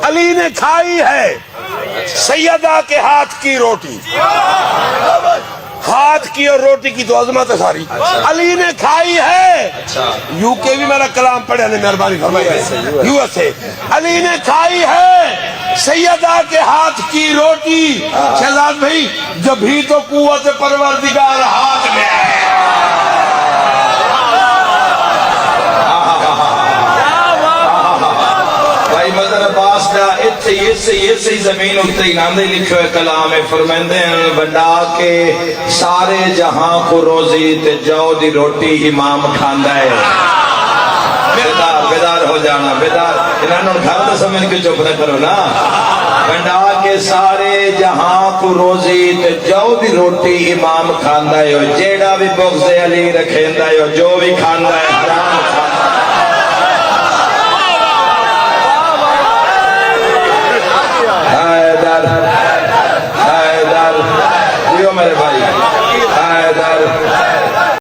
علی نے کھائی ہے سیدہ کے ہاتھ کی روٹی، ہاتھ کی اور روٹی کی تو عظمت ہے ساری، علی نے کھائی ہے، یو کے بھی میرا کلام پڑھے نے مہربانی فرمائی، یو ایس اے، علی نے کھائی ہے سیدہ کے ہاتھ کی روٹی، شہزاد بھائی جب بھی تو قوت پروردگار ہاتھ میں ہے۔ بھائی مدر عباس کا اسی زمین اتنے ناندے لکھو ہے کلام فرمیندے ہیں بڑا کے سارے جہاں کو روزی تے جو دی روٹی امام کھاندا ہے۔ بیدار ہو جانا، بیدار انہوں نے گھر تو سمجھ کے چپ نہ کرو نا۔ بڑا کے سارے جہاں کو روزی تے جو دی روٹی امام کھاندا ہے، جیڑا بھی بغض علی رکھیندا ہے جو بھی کھاندا ہے حرام کھاندا ہے۔ حیدر، حیدر، جیو میرے بھائی، حیدر